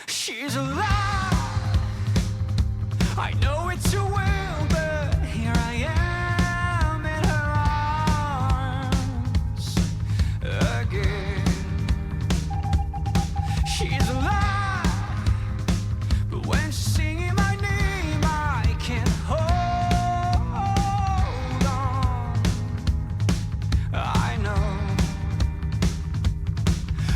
She's alive. I know it too well, but here I am in her arms again. She's alive, but when she's singing my name, I can't hold on. I know.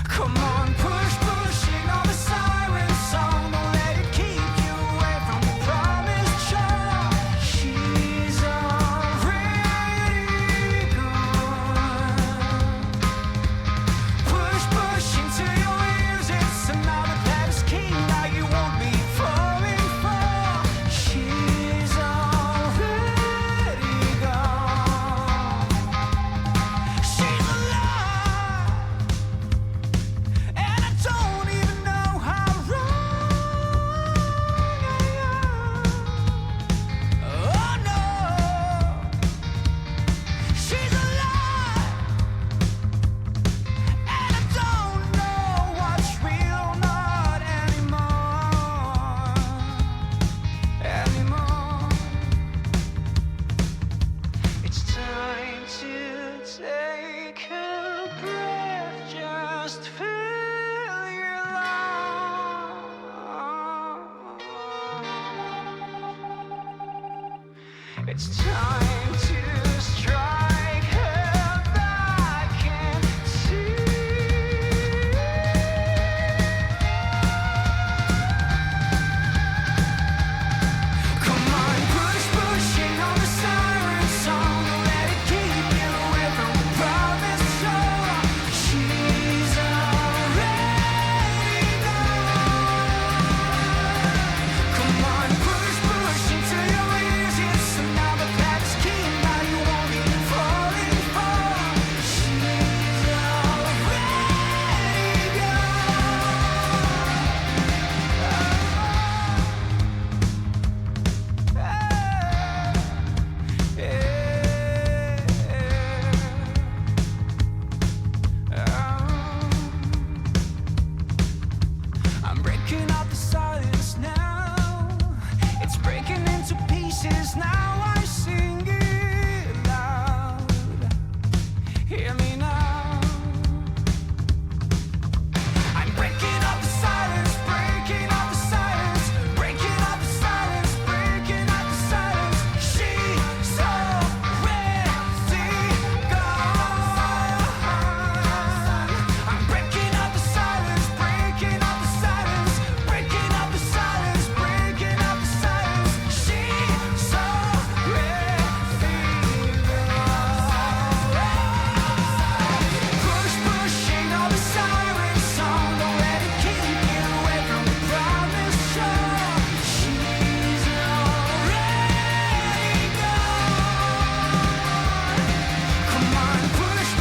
Come on, pushing on the siren song. Don't let it keep you away from the promised shore. She's already gone. Push into your ears. It's another Paris king that you won't be falling for. She's already gone. She's alive. And I don't even know how wrong I am. Oh no, she's alive. And I don't know what's real or not anymore. It's time to take a breath, just feel your lungs. It's time to strike her back and see. Come on, pushing on the siren song. Don't let it keep you away from the promised shore. She's already gone. Come on, push into your ears. It's another Paris king that you won't be falling for. She's already I'm breaking up the silence now. It's breaking into pieces now. I sing it loud. Hear me now. I'm breaking up the silence, breaking up the silence, breaking up the silence, breaking up the silence. She's already gone. I'm breaking up the silence, breaking up the silence, breaking up the silence, breaking up the silence. She's already gone. Pushing on the siren song. Don't let it keep you away from the promised shore. She's already gone. Come on, push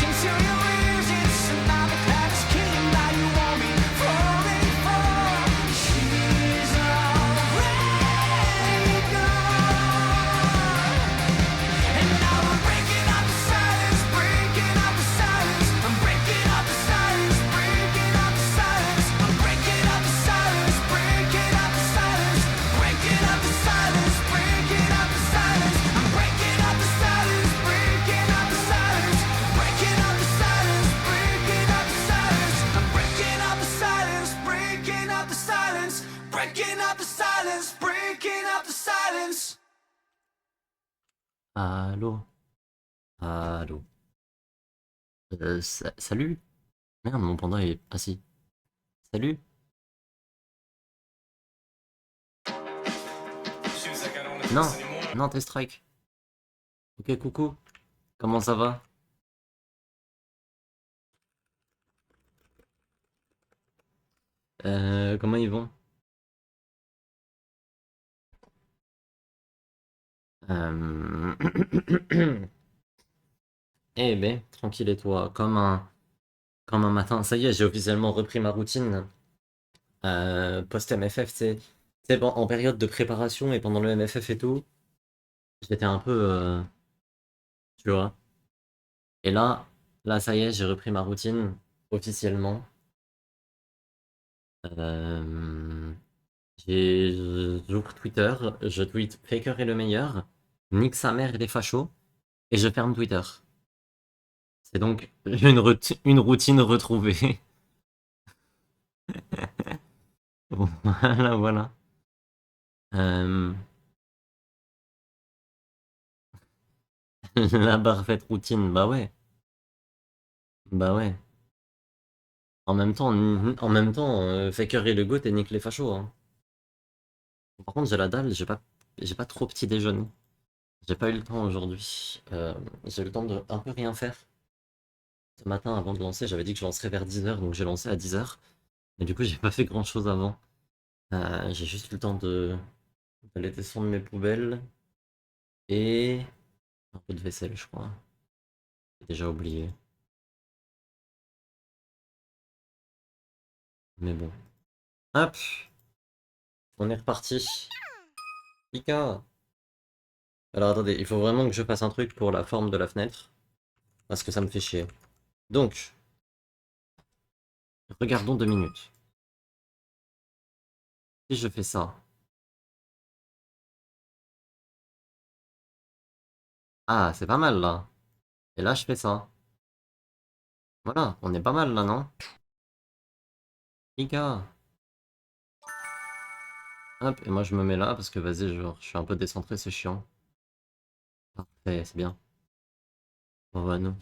into your ears. It's another Paris king that you won't be falling for. She's already gone. And now we're breaking up the silence, breaking up the silence. I'm breaking up the silence, breaking up the silence. I'm breaking up the silence, breaking up the silence, breaking up the silence, breaking up the silence. I'm breaking up the silence, breaking up the silence, breaking up the silence, breaking up the silence. I'm breaking up the silence, breaking up the silence, breaking up the silence, breaking up the silence. Allô? Allô? Salut? Merde, mon panda est... Ah si. Salut? Non, non, t'es strike. Ok, coucou. Comment ça va? Comment ils vont? Eh ben, tranquille et toi, comme un matin. Ça y est, j'ai officiellement repris ma routine post-MFF, c'est bon, en période de préparation et pendant le MFF et tout, j'étais un peu, tu vois. Et là, ça y est, j'ai repris ma routine officiellement. J'ouvre Twitter, je tweet Faker est le meilleur, nique sa mère il est facho, et je ferme Twitter. C'est donc une routine retrouvée. Voilà, voilà. Euh, la parfaite routine, bah ouais. Bah ouais. Faker est le goat et nique les fachos, hein. Par contre, j'ai la dalle, j'ai pas trop petit déjeuner. J'ai pas eu le temps aujourd'hui. J'ai eu le temps de un peu rien faire. Ce matin, avant de lancer, j'avais dit que je lancerais vers 10h, donc j'ai lancé à 10h. Et du coup, j'ai pas fait grand chose avant. J'ai juste eu le temps d'aller descendre mes poubelles et un peu de vaisselle, je crois. J'ai déjà oublié. Mais bon. Hop, on est reparti. Pika. Alors attendez, il faut vraiment que je fasse un truc pour la forme de la fenêtre. Parce que ça me fait chier. Donc, regardons 2 minutes. Si je fais ça. Ah, c'est pas mal là. Et là, je fais ça. Voilà, on est pas mal là, non? Pika. Hop, et moi je me mets là parce que vas-y, genre, je suis un peu décentré, c'est chiant. Parfait, c'est bien. On va nous.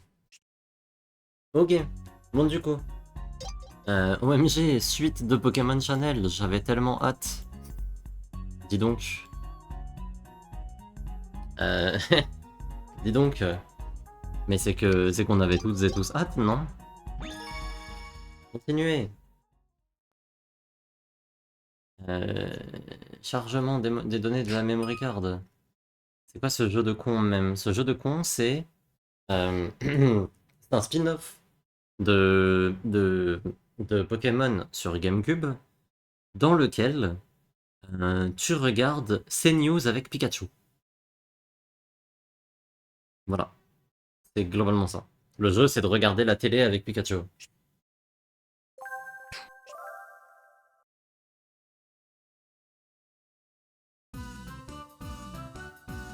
Ok, bon du coup. OMG, suite de Pokémon Channel, j'avais tellement hâte. Dis donc. Euh... Dis donc. Mais c'est qu'on avait toutes et tous hâte, non? Continuez. Euh... Chargement des données de la memory card. C'est quoi ce jeu de con même? Ce jeu de con, c'est c'est un spin-off de Pokémon sur GameCube dans lequel tu regardes CNews avec Pikachu. Voilà, c'est globalement ça. Le jeu, c'est de regarder la télé avec Pikachu.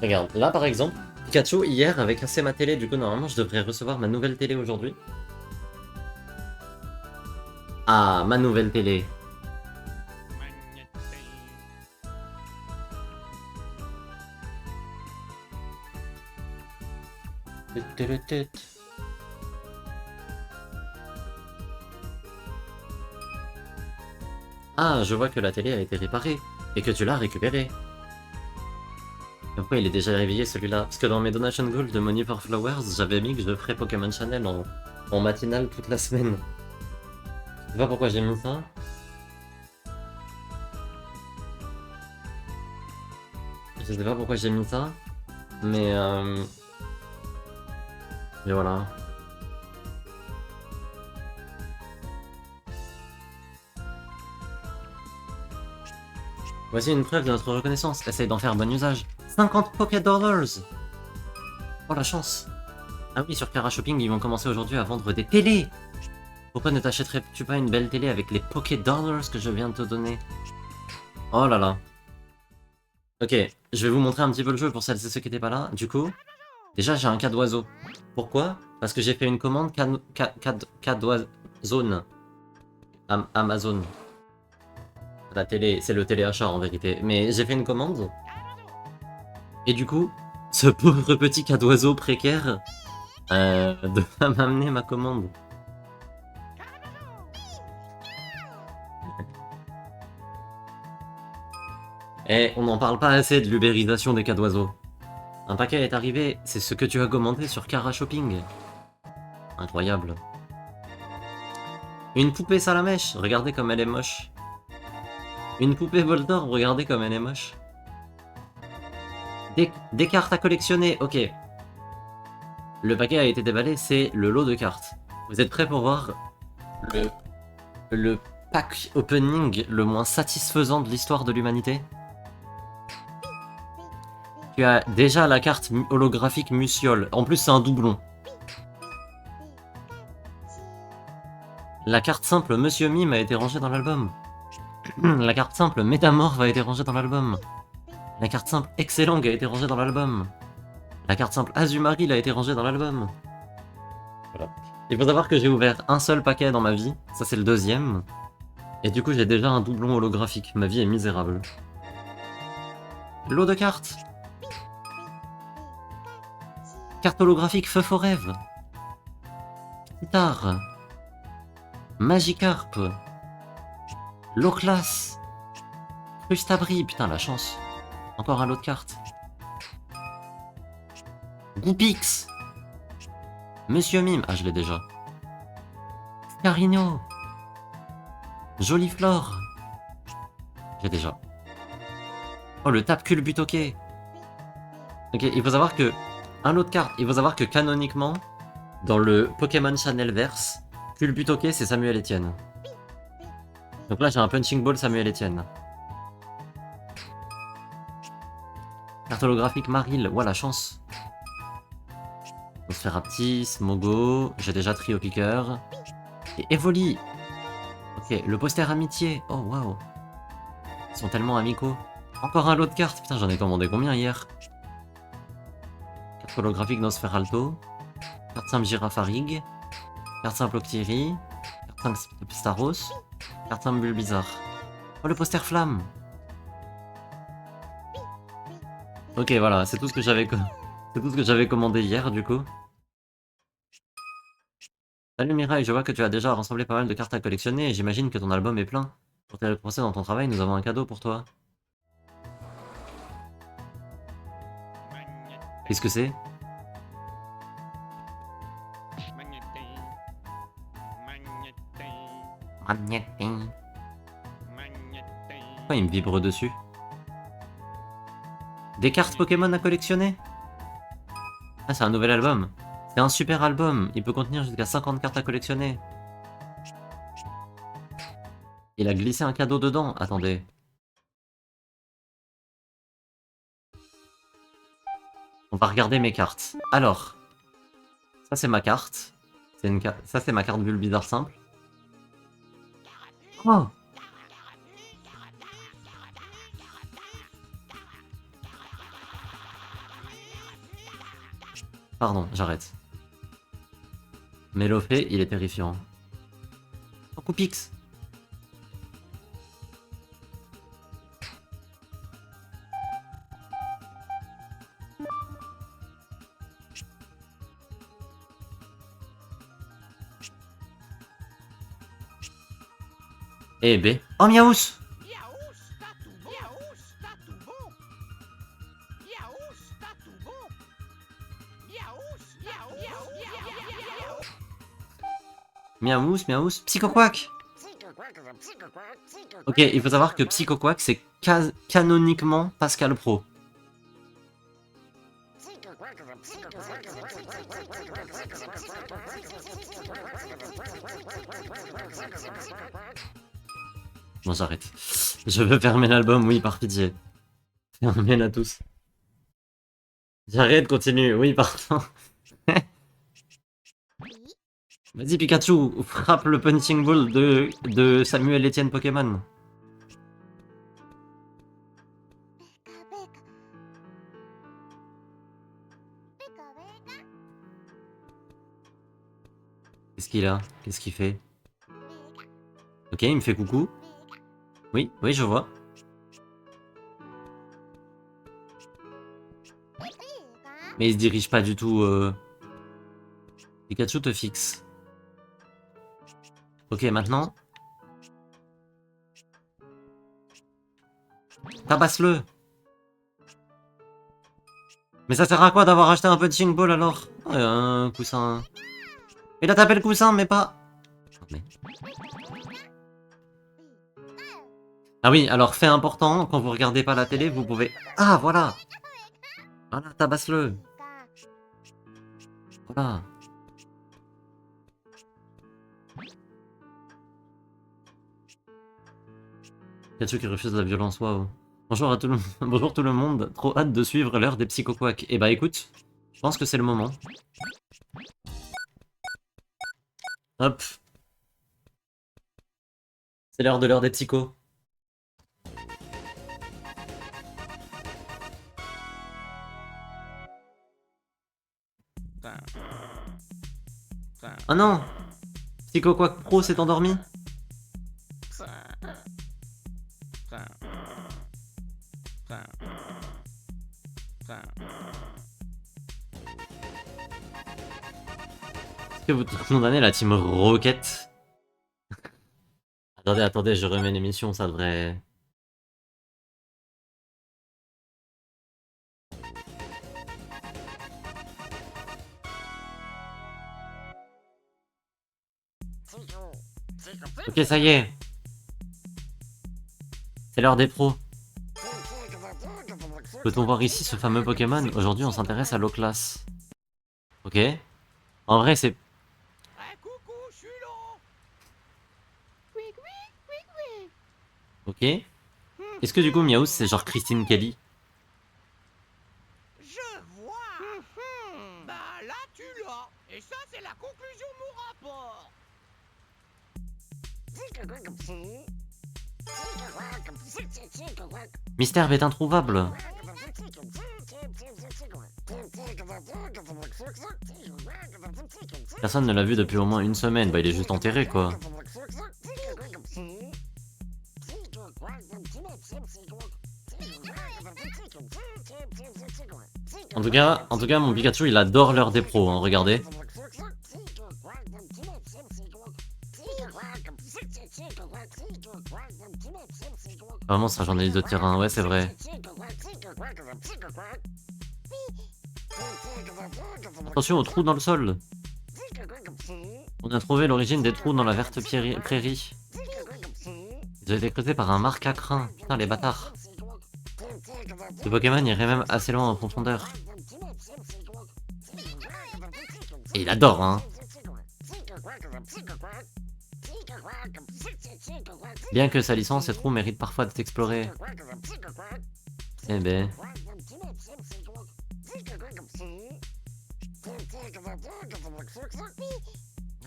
Regarde, là par exemple, Pikachu hier avait cassé ma télé, du coup normalement je devrais recevoir ma nouvelle télé aujourd'hui. Ah, ma nouvelle télé. Ah, je vois que la télé a été réparée et que tu l'as récupérée. Pourquoi il est déjà réveillé celui-là? Parce que dans mes donation goals de Money for Flowers, j'avais mis que je ferais Pokémon Channel en matinale toute la semaine. Je sais pas pourquoi j'ai mis ça. Je sais pas pourquoi j'ai mis ça. Mais mais voilà. Voici une preuve de notre reconnaissance. Essaye d'en faire bon usage. 50 Poké Dollars. Oh la chance. Ah oui, sur Kara Shopping, ils vont commencer aujourd'hui à vendre des télés. Pourquoi ne t'achèterais-tu pas une belle télé avec les Poké Dollars que je viens de te donner? Oh là là. Ok, je vais vous montrer un petit peu le jeu pour celles et ceux qui n'étaient pas là. Du coup, déjà j'ai un cas d'oiseau. Pourquoi? Parce que j'ai fait une commande cas d'oiseau. Amazon. La télé, c'est le téléachat en vérité. Mais j'ai fait une commande. Et du coup, ce pauvre petit cas d'oiseau précaire doit m'amener ma commande. Et on n'en parle pas assez de l'ubérisation des cas d'oiseaux. Un paquet est arrivé, c'est ce que tu as commandé sur Kara Shopping. Incroyable. Une poupée Salamèche, regardez comme elle est moche. Une poupée Voltorb, regardez comme elle est moche. Des cartes à collectionner, ok. Le paquet a été déballé, c'est le lot de cartes. Vous êtes prêts pour voir le pack opening le moins satisfaisant de l'histoire de l'humanité? Tu as déjà la carte holographique Musiole. En plus, c'est un doublon. La carte simple Monsieur Mime a été rangée dans l'album. La carte simple Métamorphe a été rangée dans l'album. La carte simple Excellent a été rangée dans l'album. La carte simple Azumarill a été rangée dans l'album. Voilà. Il faut savoir que j'ai ouvert un seul paquet dans ma vie, ça c'est le deuxième. Et du coup j'ai déjà un doublon holographique, ma vie est misérable. Lot de cartes. Carte holographique Feu Faux Rêve. Guitare. Magikarp. Loclas. Frustabri, putain la chance. Encore un lot de cartes. Goupix. Monsieur Mime, ah je l'ai déjà. Carino. Joliflore. J'ai déjà. Oh le tape Culbutoke. Ok, il faut savoir que... Un lot de cartes, il faut savoir que canoniquement, dans le Pokémon Channel verse, Culbutoke c'est Samuel Etienne. Donc là j'ai un Punching Ball Samuel Etienne. Carte holographique Marill, ouah la chance. Nosferaptis, Mogo, j'ai déjà Trio Piqueur. Et Evoli. Ok, le poster amitié, oh waouh. Ils sont tellement amicaux. Encore un lot de cartes, putain j'en ai commandé combien hier? Carte holographique Nosferalto. Carte simple Girafarig. Carte simple Octiri. Carte simple Staros. Carte simple Bulbizarre. Oh le poster flamme. Ok voilà, c'est tout ce que j'avais c'est tout ce que j'avais commandé hier du coup. Salut Mirai, je vois que tu as déjà rassemblé pas mal de cartes à collectionner et j'imagine que ton album est plein. Pour te récompenser dans ton travail, nous avons un cadeau pour toi. Qu'est-ce que c'est? Pourquoi il me vibre dessus? Des cartes Pokémon à collectionner? Ah, c'est un nouvel album. C'est un super album. Il peut contenir jusqu'à 50 cartes à collectionner. Il a glissé un cadeau dedans. Attendez. On va regarder mes cartes. Alors. Ça, c'est ma carte. Ça, c'est ma carte Bulbizarre simple. Oh! Pardon, j'arrête. Melofé, il est terrifiant. Oh, Coupix! Eh B. Oh, Miaous! Miaous, Miaous, Psychoquack! Ok, il faut savoir que Psychoquack, c'est canoniquement Pascal Pro. Bon, j'arrête. Je veux fermer l'album, oui, par pitié. Fermez-la tous. J'arrête, continue, oui, pardon. Vas-y, Pikachu, frappe le punching ball de Samuel Etienne Pokémon. Qu'est-ce qu'il a? Qu'est-ce qu'il fait? Ok, il me fait coucou. Oui, oui, je vois. Mais il se dirige pas du tout. Pikachu te fixe. Ok, maintenant. Tabasse-le. Mais ça sert à quoi d'avoir acheté un punching ball alors? Un coussin. Il a tapé le coussin, mais pas... Mais... Ah oui, alors fait important, quand vous regardez pas la télé, vous pouvez... Ah, voilà. Voilà, tabasse-le. Voilà. Pikachu qui refuse la violence, waouh. Bonjour à tout le monde. Bonjour tout le monde. Trop hâte de suivre l'heure des psychoquacks. Eh bah écoute, je pense que c'est le moment. Hop. C'est l'heure des psychos. Oh non! Psycho Quack Pro s'est endormi? Est-ce que vous condamnez la team Rocket? Attendez, je remets l'émission, ça devrait... Ok, ça y est. C'est l'heure des pros. Peut-on voir ici ce fameux Pokémon? Aujourd'hui, on s'intéresse à l'eau classe. Ok. En vrai, c'est... Eh, coucou, je suis là. Ok. Est-ce que du coup, Miaus, c'est genre Christine Kelly? Je vois. Bah là, tu l'as. Et ça, c'est la conclusion de mon rapport. Mystère est introuvable. Personne ne l'a vu depuis au moins une semaine. Bah, il est juste enterré, quoi. En tout cas, mon Pikachu, il adore l'heure des pros, hein, regardez. Vraiment, c'est un journaliste de terrain, ouais, c'est vrai. Attention aux trous dans le sol. On a trouvé l'origine des trous dans la verte prairie. Ils ont été creusés par un marc à crin. Putain, les bâtards. Ce Pokémon irait même assez loin en profondeur. Et il adore, hein. Bien que sa licence, ces trous méritent parfois d'être explorés. Eh ben...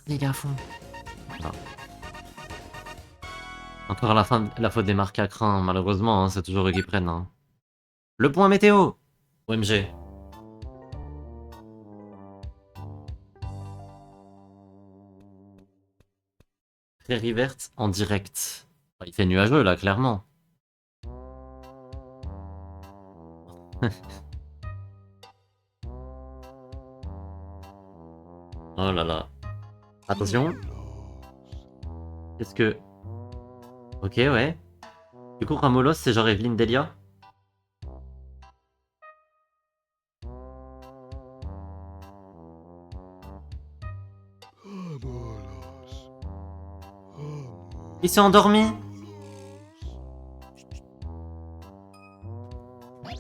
Il est à fond. Voilà. Encore la faute des marques à crin, malheureusement, hein, c'est toujours eux qui prennent. Hein. Le point météo! OMG. Prairie verte en direct. Il fait nuageux là, clairement. Oh là là. Attention. Qu'est-ce que... Ok, ouais. Du coup, Ramolos, c'est genre Evelyne Delia? Il s'est endormi?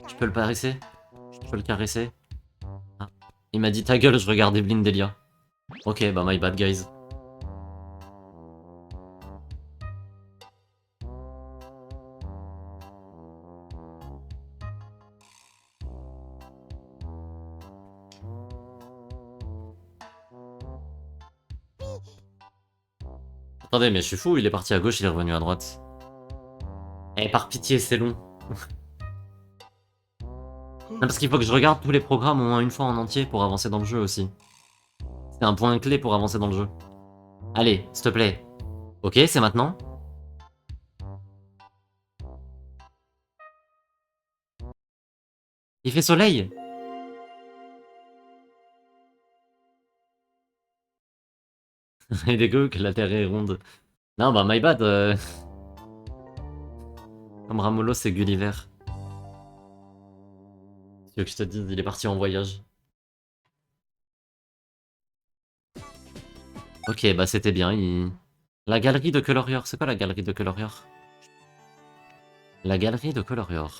Je peux le caresser? Je peux le caresser? Ah. Il m'a dit ta gueule, je regarde Evelyne Delia. Ok, bah my bad guys. Attendez, mais je suis fou, il est parti à gauche, il est revenu à droite. Eh, par pitié, c'est long. Non, parce qu'il faut que je regarde tous les programmes au moins une fois en entier pour avancer dans le jeu aussi. C'est un point clé pour avancer dans le jeu. Allez, s'il te plaît. Ok, c'est maintenant. Il fait soleil. Il est que la Terre est ronde. Non, bah my bad. Comme Ramolos, c'est Gulliver. Tu veux que je te dise, il est parti en voyage. Ok, bah c'était bien. La galerie de Colorior. C'est quoi la galerie de Colorior? La galerie de Colorior.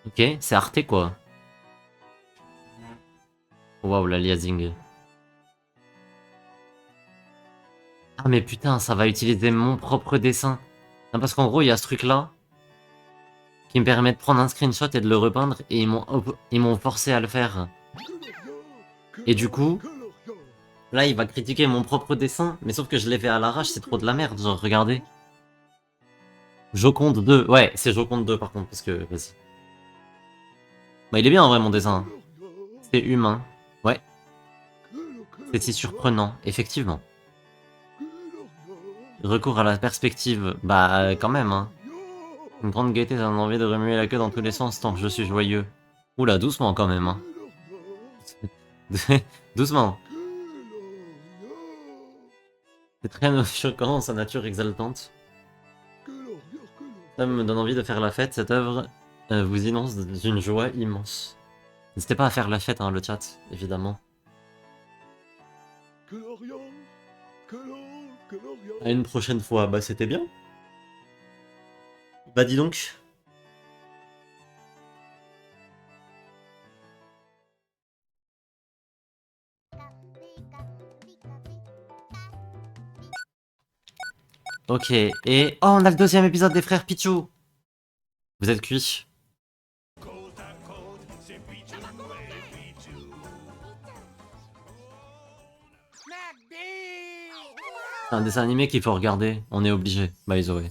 Ok, c'est Arte quoi. Waouh, la liasing. Ah mais putain, ça va utiliser mon propre dessin. Non, parce qu'en gros, il y a ce truc là qui me permet de prendre un screenshot et de le repeindre et ils m'ont forcé à le faire. Et du coup, là, il va critiquer mon propre dessin, mais sauf que je l'ai fait à l'arrache, c'est trop de la merde, genre, regardez. Joconde 2, ouais, c'est Joconde 2 par contre, parce que, vas-y. Bah, il est bien en vrai mon dessin. C'est humain. C'est si surprenant, effectivement. Recours à la perspective, bah quand même, hein. Une grande gaieté donne envie de remuer la queue dans tous les sens tant que je suis joyeux. Oula, doucement quand même, hein. Doucement. C'est très choquant, sa nature exaltante. Ça me donne envie de faire la fête, cette œuvre vous inonce d'une joie immense. N'hésitez pas à faire la fête, hein, le chat, évidemment. À une prochaine fois, bah c'était bien. Bah dis donc. Ok, et... Oh, on a le deuxième épisode des frères Pichou. Vous êtes cuits? C'est un dessin animé qu'il faut regarder, on est obligé, by the way.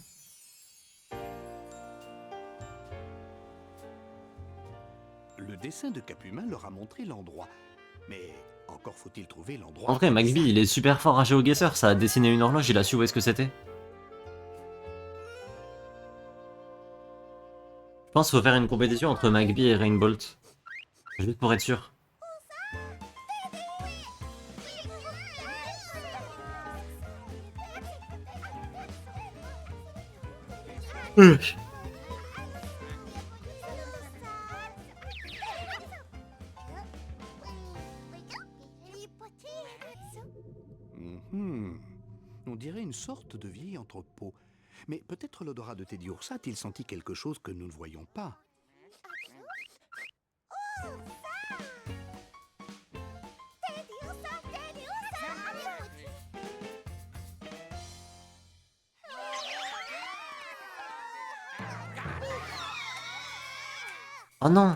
Le dessin de Capumin leur a montré l'endroit. Mais encore faut-il trouver l'endroit. En vrai, McBee, il est super fort à GeoGuessr, ça a dessiné une horloge, il a su où est-ce que c'était. Je pense qu'il faut faire une compétition entre McBee et Rainbolt. Juste pour être sûr. Mhm. On dirait une sorte de vieil entrepôt. Mais peut-être l'odorat de Teddy Oursa a-t-il senti quelque chose que nous ne voyons pas. Oh non!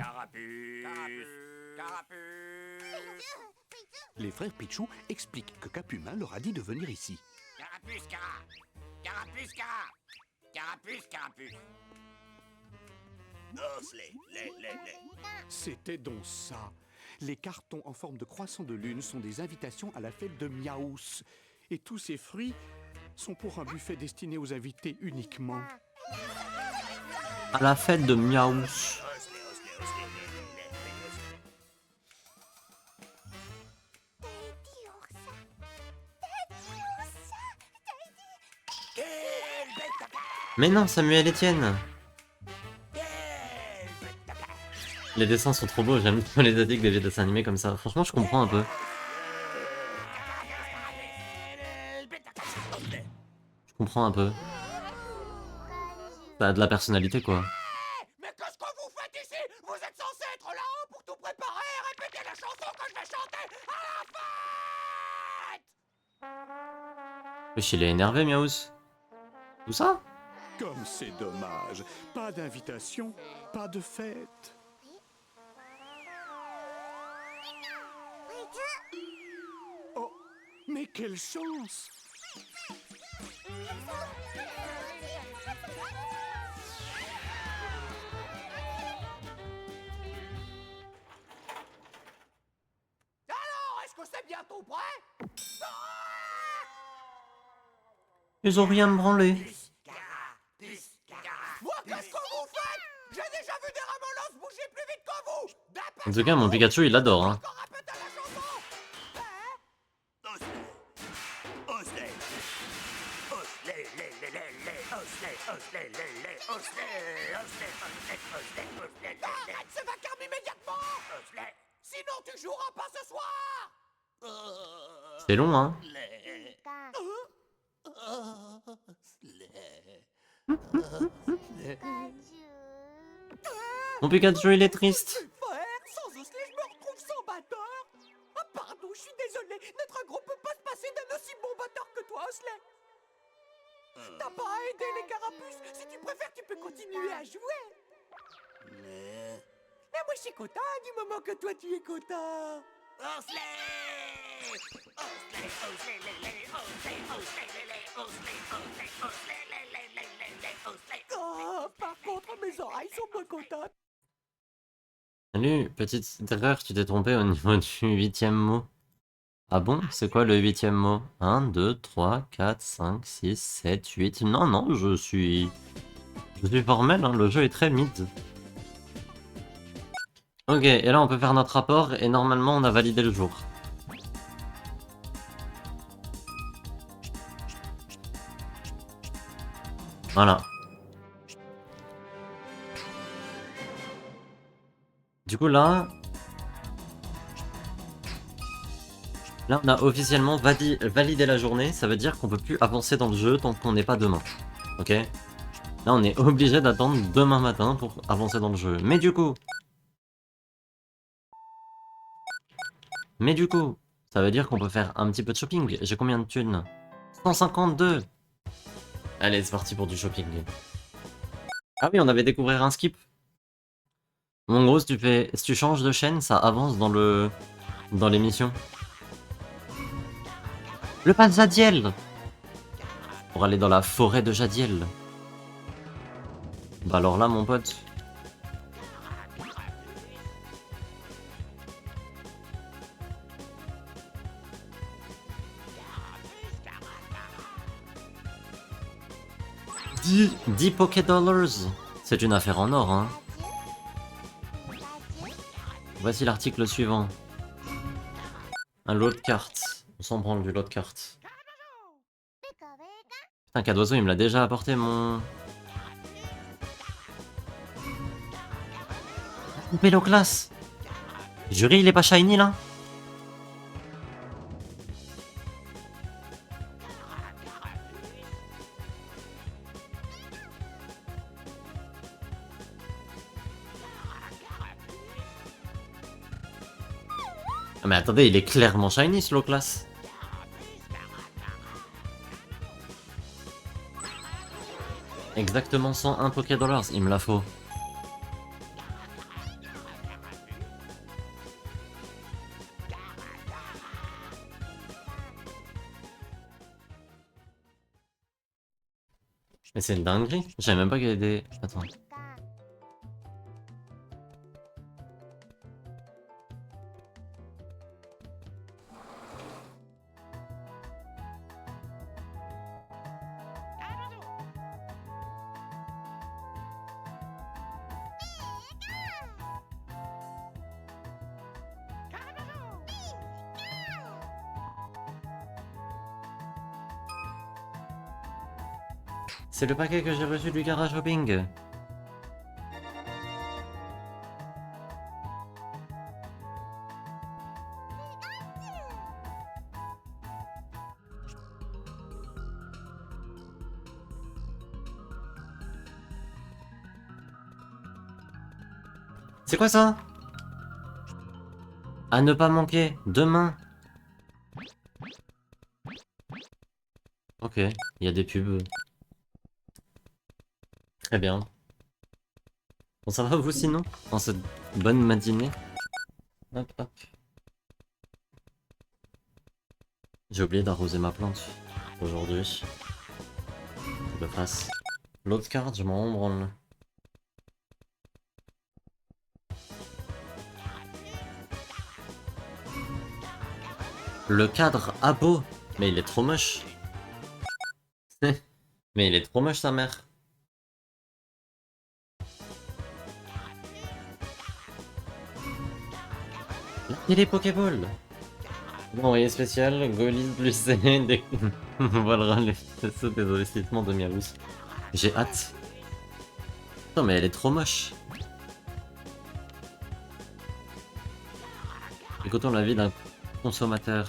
Les frères Pichou expliquent que Capumin leur a dit de venir ici. Carapuce, cara! Carapuce, cara! Carapuce, carapuce! C'était donc ça. Les cartons en forme de croissant de lune sont des invitations à la fête de Miaous. Et tous ces fruits sont pour un buffet destiné aux invités uniquement. À la fête de Miaous. Mais non, Samuel Etienne! Les dessins sont trop beaux, j'aime trop les addicts des vieux dessins animés comme ça. Franchement, je comprends un peu. Je comprends un peu. Ça a de la personnalité, quoi. Mais qu'est-ce que vous faites ici? Vous êtes censé être là-haut pour tout préparer et répéter la chanson que je vais chanter à la fête! Wesh, il est énervé, Miaous. Tout ça? Comme c'est dommage. Pas d'invitation, pas de fête. Oh, mais quelle chance! Alors, est-ce que c'est bientôt prêt? Ils ont rien branlé. Moi, qu'est-ce que vous faites? J'ai déjà vu des ramolos bouger plus vite que vous! En tout cas, mon Pikachu, il l'adore, hein. Encore répéter la chanson! Arrête ce vacarme immédiatement! Sinon tu joueras pas ce soir! C'est long, hein. Mon Pikachu, il est triste. Frère, sans Osley, je me retrouve sans batteur! Ah, pardon, je suis désolé, notre groupe peut pas se passer d'un aussi bon batteur que toi, Osley! T'as pas à aider les carapuces, si tu préfères, tu peux continuer à jouer! Mais moi, je suis content du moment que toi, tu es content! Oh, par contre, mes oreilles sont moins contentes! Salut, petite erreur, tu t'es trompé au niveau du 8ème mot. Ah bon? C'est quoi le 8e mot? 1, 2, 3, 4, 5, 6, 7, 8. Non, non, je suis formel, hein, le jeu est très mid. Ok, et là on peut faire notre rapport et normalement on a validé le jour. Voilà. Du coup là... Là on a officiellement validé la journée, ça veut dire qu'on peut plus avancer dans le jeu tant qu'on n'est pas demain. Ok? Là on est obligé d'attendre demain matin pour avancer dans le jeu. Mais du coup, ça veut dire qu'on peut faire un petit peu de shopping. J'ai combien de thunes? 152. Allez, c'est parti pour du shopping. Ah oui, on avait découvert un skip. En gros, si tu changes de chaîne, ça avance dans l'émission. Le pas de Jadiel. Pour aller dans la forêt de Jadiel. Bah alors là, mon pote. « 10 Poké Dollars !» C'est une affaire en or, hein. Voici l'article suivant. Un lot de cartes. On s'en branle du lot de cartes. Putain, cas d'oiseau, il me l'a déjà apporté, mon... Pélo classe. Jury, il est pas shiny, là? Ah mais attendez, il est clairement shiny, ce lot class. Exactement 101 Poké Dollars, il me la faut. Mais c'est une dinguerie. Je savais même pas qu'il y avait des... Attends. C'est le paquet que j'ai reçu du garage shopping. C'est quoi ça? À ne pas manquer, demain. Ok, il y a des pubs. Très bien. Bon, ça va vous sinon? En cette bonne matinée? Hop, hop. J'ai oublié d'arroser ma plante aujourd'hui. Faut que je le fasse. L'autre carte, je m'en branle. Le cadre abo. Mais il est trop moche. Mais il est trop moche sa mère. La télé Pokéball. Bon, envoyé spécial, Golis plus C, dévoilera les faisceaux des investissements de Miaous. J'ai hâte. Non mais elle est trop moche. Écoutons la vie d'un consommateur.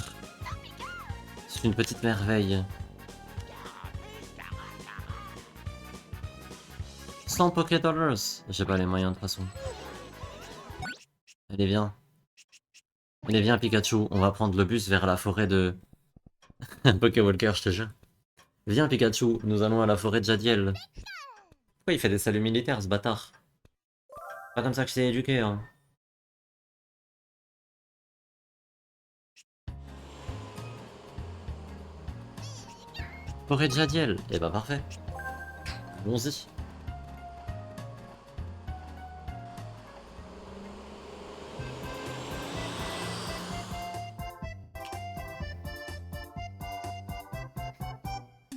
C'est une petite merveille. 100 Poké Dollars. J'ai pas les moyens de toute façon. Allez viens. Allez viens Pikachu, on va prendre le bus vers la forêt de... Poké Walker, je te jure. Viens Pikachu, nous allons à la forêt de Jadiel. Pourquoi il fait des saluts militaires ce bâtard? Pas comme ça que je t'ai éduqué hein. Forêt de Jadiel, et bah parfait. Allons-y.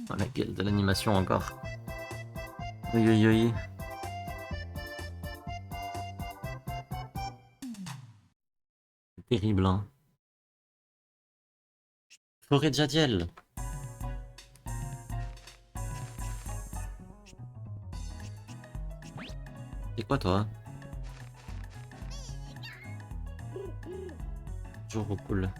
Oh, la gueule de l'animation encore. Oui, oui, oui. C'est terrible, hein. Forêt de Jadiel. C'est quoi, toi? Toujours cool.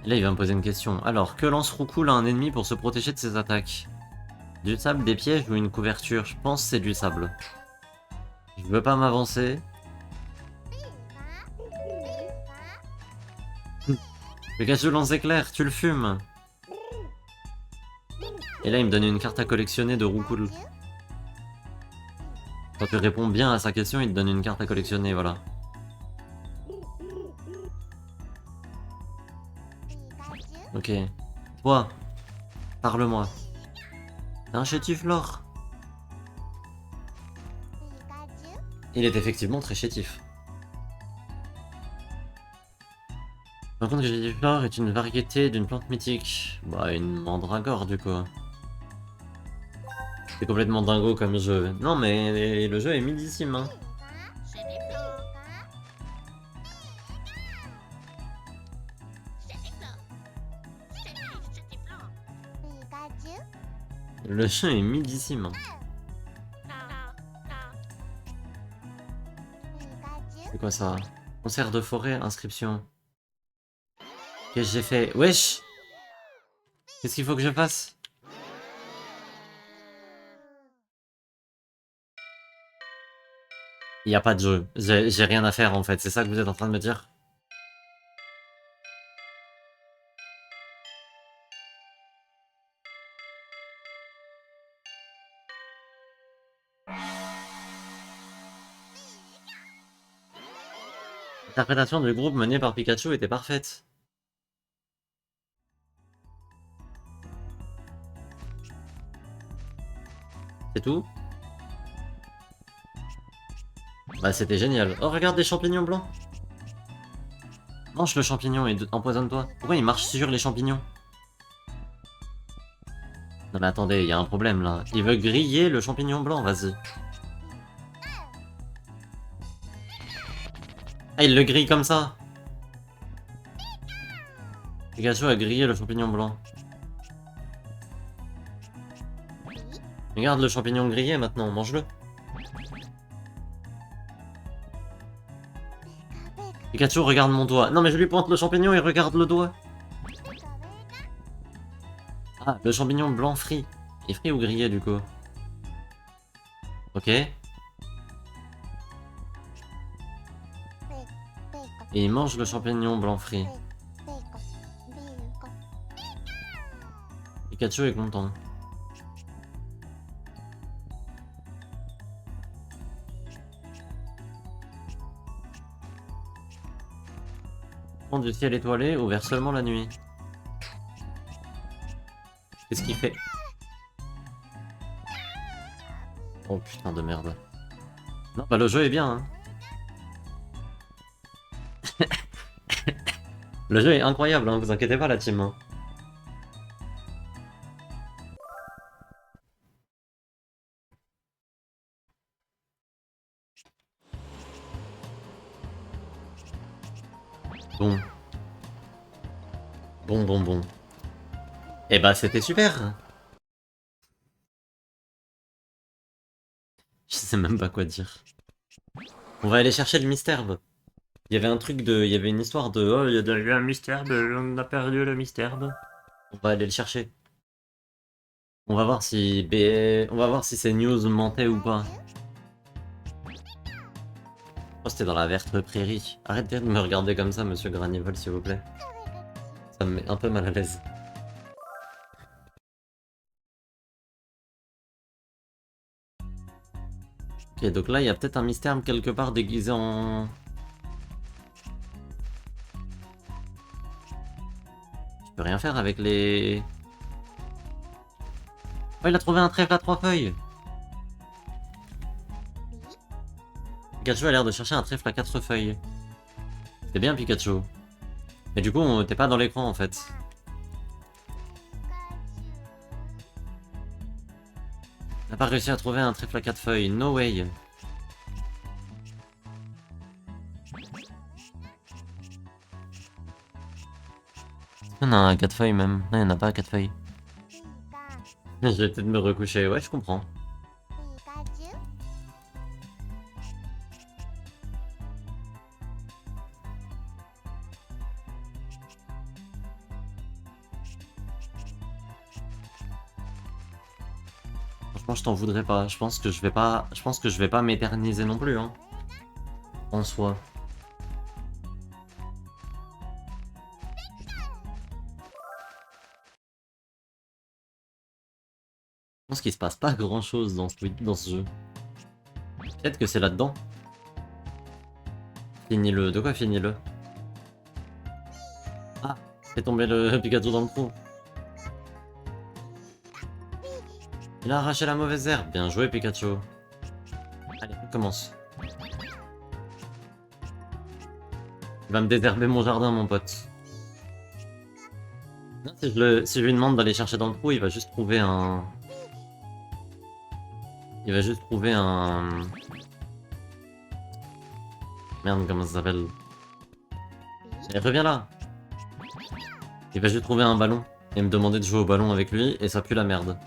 Et là, il va me poser une question. Alors, que lance Roucoule à un ennemi pour se protéger de ses attaques? Du sable, des pièges ou une couverture? Je pense que c'est du sable. Je veux pas m'avancer. Pikachu lance éclair, tu le fumes. Et là, il me donne une carte à collectionner de Roucoule. Quand tu réponds bien à sa question, il te donne une carte à collectionner, voilà. Ok. Toi, parle-moi. T'es un chétif, Laure? Il est effectivement très chétif. Par contre, Chétiflore est une variété d'une plante mythique. Bah, une mandragore, du coup. C'est complètement dingo comme jeu. Non, mais le jeu est midissime, hein. Le jeu est midissime. C'est quoi ça? Concert de forêt, inscription. Qu'est-ce que j'ai fait? Wesh! Qu'est-ce qu'il faut que je fasse? Il n'y a pas de jeu. J'ai rien à faire en fait. C'est ça que vous êtes en train de me dire? L'interprétation du groupe menée par Pikachu était parfaite. C'est tout? Bah c'était génial. Oh regarde des champignons blancs. Mange le champignon et empoisonne-toi. Pourquoi il marche sur les champignons? Non mais attendez, il y a un problème là. Il veut griller le champignon blanc, vas-y. Ah il le grille comme ça. Pikachu a grillé le champignon blanc. Regarde le champignon grillé maintenant, mange-le. Pikachu regarde mon doigt. Non mais je lui pointe le champignon et regarde le doigt. Ah, le champignon blanc frit. Et frit ou grillé du coup? Ok. Et il mange le champignon blanc frit. Pikachu est content. Fond du ciel étoilé ouvert seulement la nuit. Qu'est-ce qu'il fait? Oh putain de merde. Non bah le jeu est bien hein. Le jeu est incroyable hein, vous inquiétez pas la team hein. Bon. Bon. Eh bah c'était super. Je sais même pas quoi dire. On va aller chercher le mystère. Il y avait un truc de... Il y avait une histoire de... Oh, il y a eu un mystère, on a perdu le mystère. On va aller le chercher. On va voir si... On va voir si ces news mentaient ou pas. Oh, c'était dans la verte prairie. Arrêtez de me regarder comme ça, monsieur Granivol, s'il vous plaît. Ça me met un peu mal à l'aise. Ok, donc là, il y a peut-être un mystère quelque part déguisé en... Je peux rien faire avec les... Oh, il a trouvé un trèfle à 3 feuilles. Pikachu a l'air de chercher un trèfle à 4 feuilles. C'est bien Pikachu. Mais du coup, t'es pas dans l'écran en fait. n'a pas réussi à trouver un trèfle à 4 feuilles, no way. On a un à 4 feuilles même. Non, il n'y en a pas à 4 feuilles. Je vais peut-être me recoucher, ouais, je comprends. Franchement, je t'en voudrais pas. Je pense que je vais pas. Je pense que je vais pas m'éterniser non plus, hein. En soi. Je pense qu'il se passe pas grand chose dans ce jeu. Peut-être que c'est là-dedans. Finis-le. De quoi finis-le? Ah, fait tomber le Pikachu dans le trou. Il a arraché la mauvaise herbe. Bien joué, Pikachu. Allez, on commence. Il va me désherber mon jardin, mon pote. Non, si je lui demande d'aller chercher dans le trou, il va juste trouver un... Il va juste trouver un... Merde, comment ça s'appelle? Allez, reviens là. Il va juste trouver un ballon et me demander de jouer au ballon avec lui, et ça pue la merde.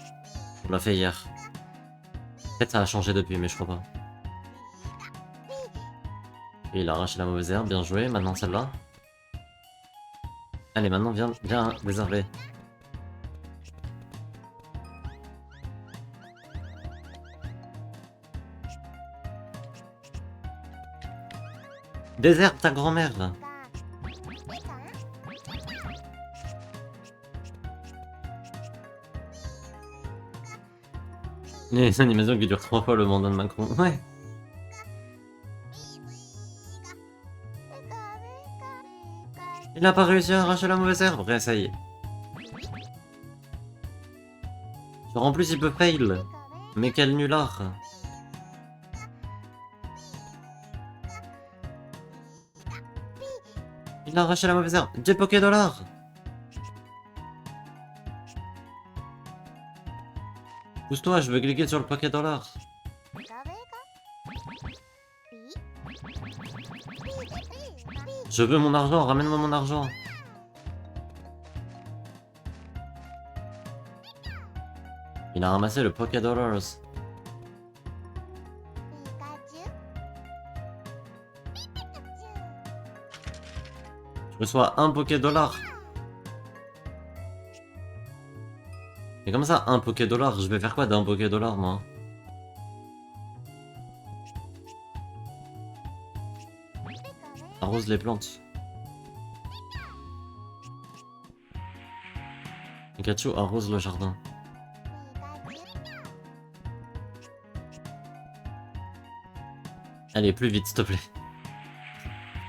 On l'a fait hier. Peut-être ça a changé depuis, mais je crois pas. Et il a arraché la mauvaise herbe, bien joué. Maintenant celle-là. Allez, maintenant viens désherber. Désherbe ta grand-mère là. Les animations qui durent 3 fois le mandat de Macron. Ouais. Il n'a pas réussi à arracher la mauvaise herbe. Réessaye. Genre en plus il peut fail. Mais quel nulard. Il a arraché la mauvaise herbe. 10 Poké-Dollars. Pousse-toi, je veux cliquer sur le Poké-Dollars. Je veux mon argent, ramène-moi mon argent. Il a ramassé le Poké-Dollars. Je reçois un Poké-Dollar. Et comme ça, un Poké-Dollar, je vais faire quoi d'un Poké-Dollar, moi? Arrose les plantes. Pikachu arrose le jardin. Allez, plus vite, s'il te plaît.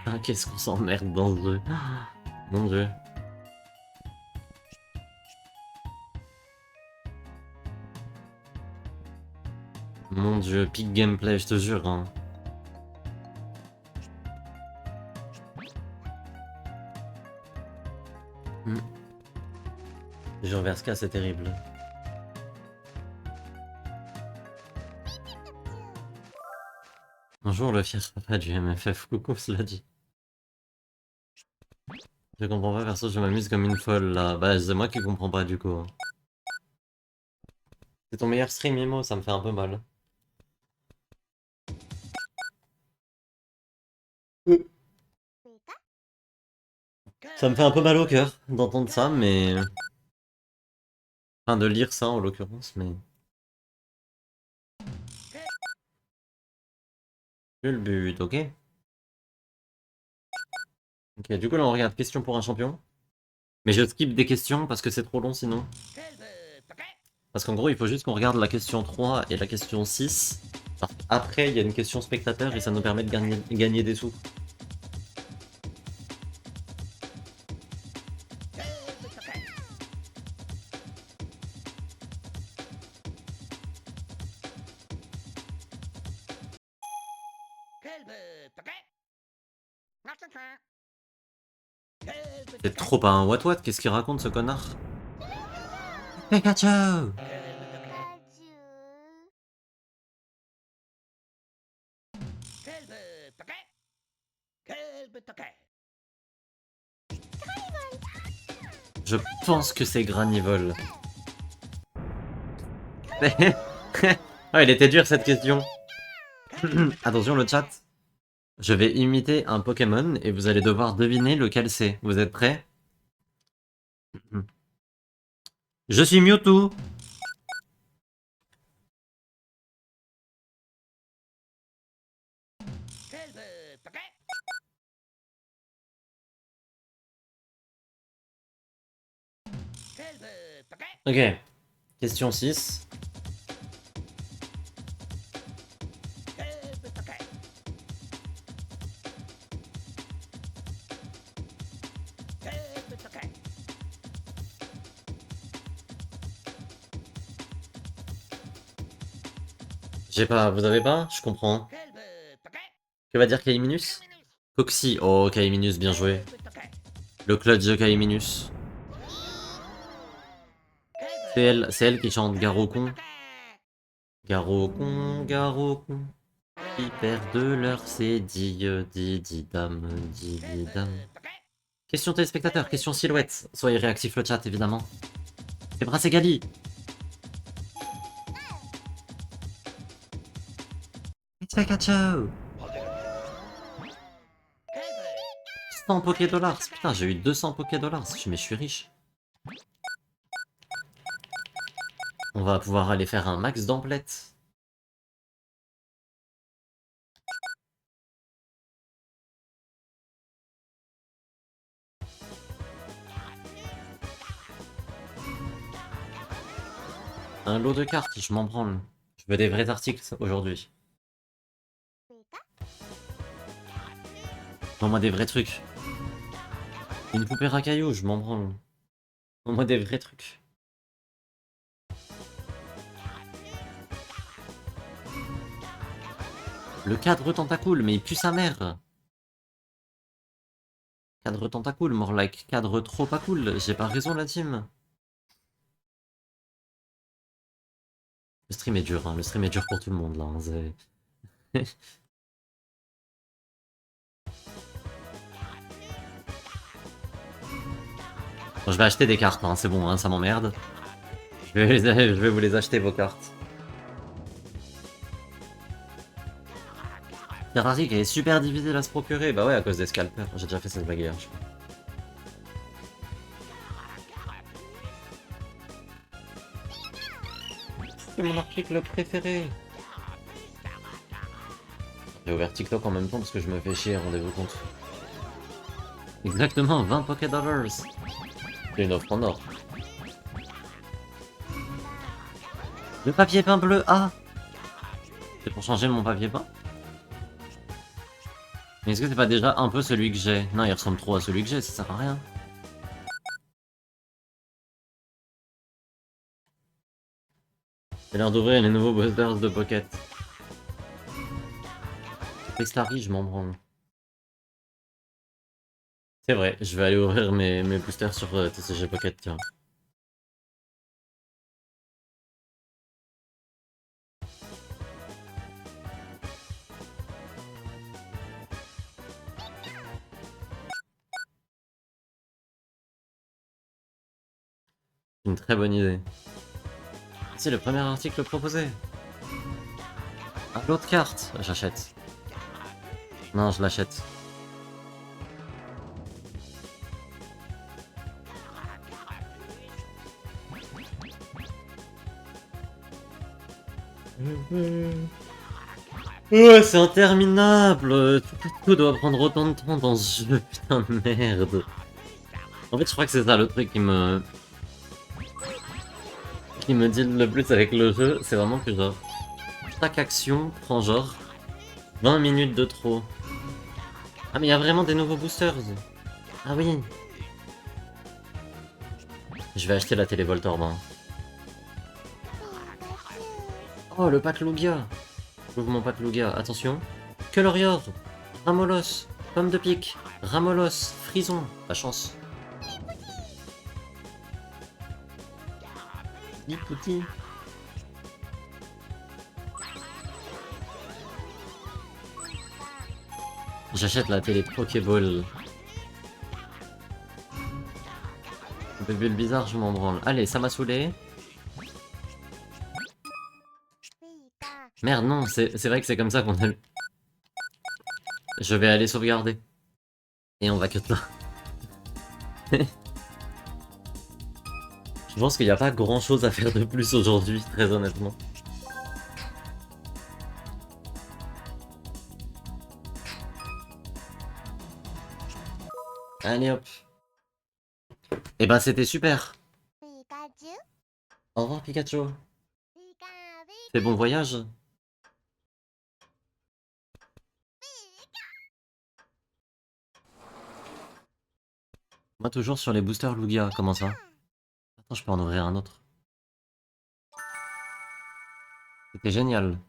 Ah, qu'est-ce qu'on s'emmerde dans ce jeu. Mon dieu. Mon dieu, peak gameplay, je te jure. Hein. Je reverse cas, c'est terrible. Bonjour le fier papa du MFF, coucou cela dit. Je comprends pas perso, je m'amuse comme une folle là. Bah c'est moi qui comprends pas du coup. Hein. C'est ton meilleur stream Imo, ça me fait un peu mal. Ça me fait un peu mal au cœur d'entendre ça, mais... Enfin de lire ça en l'occurrence, mais... Le but, ok. Ok, du coup là on regarde question pour un champion. Mais je skip des questions parce que c'est trop long sinon. Parce qu'en gros il faut juste qu'on regarde la question 3 et la question 6. Après il y a une question spectateur et ça nous permet de gagner des sous. C'est trop pas un what-what, qu'est-ce qu'il raconte ce connard? Pikachu! pense que c'est Granivol. Ah, il était dur cette question. Attention le chat. Je vais imiter un Pokémon et vous allez devoir deviner lequel c'est. Vous êtes prêts? Je suis Mewtwo. Ok. Question 6. J'ai pas, vous avez pas? Je comprends. Que va dire Kaiminus? Coxy. Oh, Kaiminus, bien joué. Le clutch de Kaiminus. C'est elle qui chante Garocon. Garocon, Garocon. Qui perdent leur didam, didam. Question téléspectateur, question silhouette. Soyez réactifs le chat, évidemment. Les bras c'est Gali. Pikachu. 100 Poké Dollars. Putain, j'ai eu 200 Poké Dollars. Mais je suis riche. On va pouvoir aller faire un max d'emplettes. Un lot de cartes, je m'en branle. Je veux des vrais articles aujourd'hui. Donne-moi des vrais trucs. Une poupée racaillou, je m'en branle. Donne-moi des vrais trucs. Le cadre tentacool, mais il pue sa mère. Cadre tentacool, more like cadre trop pas cool. J'ai pas raison la team. Le stream est dur, hein. Le stream est dur pour tout le monde là. Hein. Bon, je vais acheter des cartes, hein. C'est bon, hein, ça m'emmerde. Je vais vous les acheter vos cartes. Ferrari qui est super difficile à se procurer. Bah ouais, à cause des scalpers. J'ai déjà fait cette bagarre, je crois. C'est mon article préféré. J'ai ouvert TikTok en même temps parce que je me fais chier, rendez-vous compte. Exactement, 20 Poké Dollars. C'est une offre en or. Le papier peint bleu A. C'est pour changer mon papier peint? Mais est-ce que c'est pas déjà un peu celui que j'ai? Non, il ressemble trop à celui que j'ai, ça sert à rien. C'est l'heure d'ouvrir les nouveaux boosters de Pocket. Pexlari, je m'en branle. C'est vrai, je vais aller ouvrir mes boosters sur TCG Pocket, tiens. Une très bonne idée. C'est le premier article proposé. Ah, l'autre carte, j'achète. Non, je l'achète. Oh, c'est interminable. Tout doit prendre autant de temps dans ce jeu, putain de merde. En fait, je crois que c'est ça le truc qui me dit le plus avec le jeu, c'est vraiment que genre chaque action prend genre 20 minutes de trop. Ah mais il y a vraiment des nouveaux boosters. Ah oui. Je vais acheter la télévoltorbe. Hein. Oh le pack Lugia. J'ouvre mon pack Lugia, attention. Colorior, Ramolos, Pomme de Pique, Ramolos, Frison. La chance. Petit. J'achète la télé Pokéball. Les bulles bizarres, je m'en branle. Allez, ça m'a saoulé. Merde, non, c'est vrai que c'est comme ça qu'on a eu. Je vais aller sauvegarder. Et on va cut là. Je pense qu'il n'y a pas grand chose à faire de plus aujourd'hui, très honnêtement. Allez hop. Et ben c'était super. Au revoir Pikachu. Fais bon voyage. Moi toujours sur les boosters Lugia, comment ça? Attends, je peux en ouvrir un autre. C'était génial.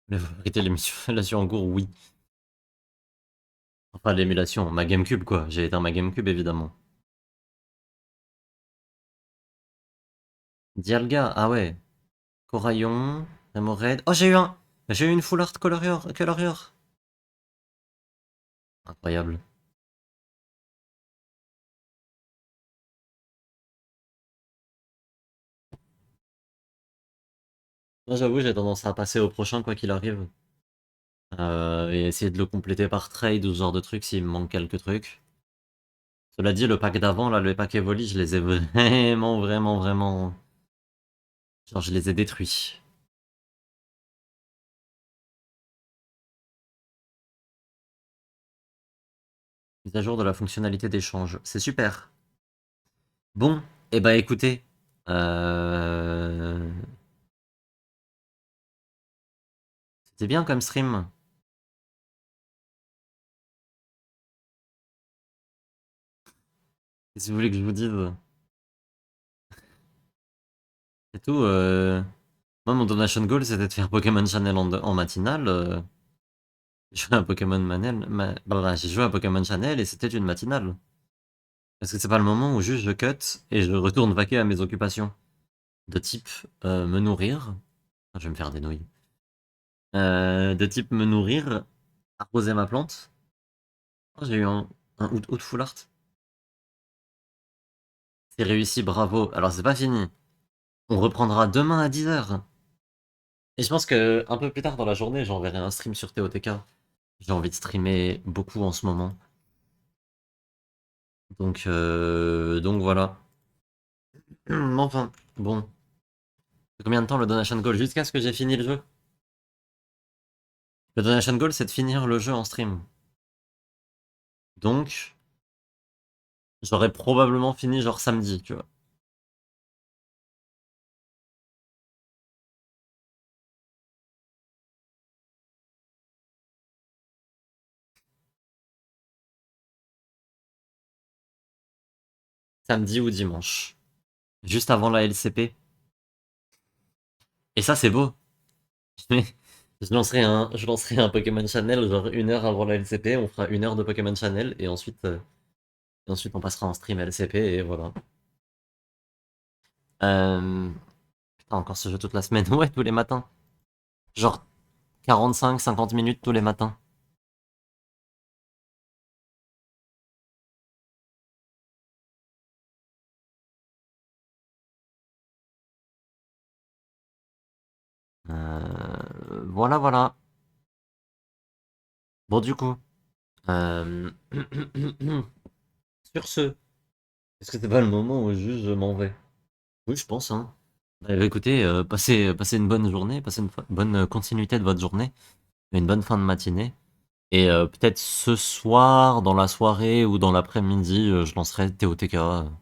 Mais vous arrêtez l'émulation en cours, oui. Enfin l'émulation, ma GameCube quoi. J'ai éteint ma GameCube évidemment. Dialga, ah ouais. Coraillon, Remoraid. Oh j'ai eu une full art colorior. Incroyable. Moi j'avoue j'ai tendance à passer au prochain quoi qu'il arrive. Et essayer de le compléter par trade ou ce genre de truc s'il me manque quelques trucs. Cela dit, le pack d'avant, là, le pack Evoli, je les ai vraiment... Genre, je les ai détruits. Mise à jour de la fonctionnalité d'échange. C'est super. Bon, et bah écoutez. C'était bien comme stream. Qu'est-ce que vous voulez que je vous dise? C'est tout. Moi, mon donation goal, c'était de faire Pokémon Channel en matinale. J'ai joué à Pokémon j'ai joué à Pokémon Channel et c'était une matinale. Parce que c'est pas le moment où juste je cut et je retourne vaquer à mes occupations. De type me nourrir. Ah, je vais me faire des nouilles. De type me nourrir, arroser ma plante. Oh, j'ai eu un out full art. C'est réussi, bravo. Alors c'est pas fini. On reprendra demain à 10h. Et je pense que un peu plus tard dans la journée, j'enverrai un stream sur TOTK. J'ai envie de streamer beaucoup en ce moment. Donc voilà. Enfin, bon. Combien de temps le donation goal? Jusqu'à ce que j'ai fini le jeu. Le donation goal, c'est de finir le jeu en stream. Donc, j'aurais probablement fini genre samedi, tu vois. Samedi ou dimanche. Juste avant la LCP. Et ça, c'est beau. Je lancerai un Pokémon Channel, genre 1 heure avant la LCP, on fera 1 heure de Pokémon Channel, et ensuite on passera en stream LCP, et voilà. Putain, encore ce jeu toute la semaine, ouais, tous les matins. Genre 45-50 minutes tous les matins. Voilà. Bon, du coup, euh, sur ce, est-ce que c'est pas le moment où juste je m'en vais? Oui, je pense, hein. Bah, écoutez, passez une bonne journée, passez une bonne continuité de votre journée, une bonne fin de matinée. Et peut-être ce soir, dans la soirée ou dans l'après-midi, je lancerai TOTK. Parce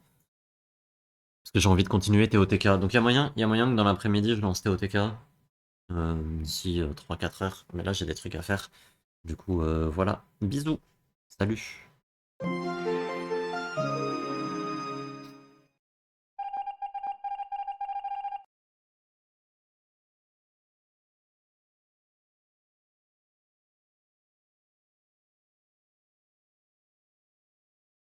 que j'ai envie de continuer TOTK. Donc il y a moyen que dans l'après-midi, je lance TOTK. D'ici 3-4 heures. Mais là, j'ai des trucs à faire. Du coup, voilà. Bisous. Salut.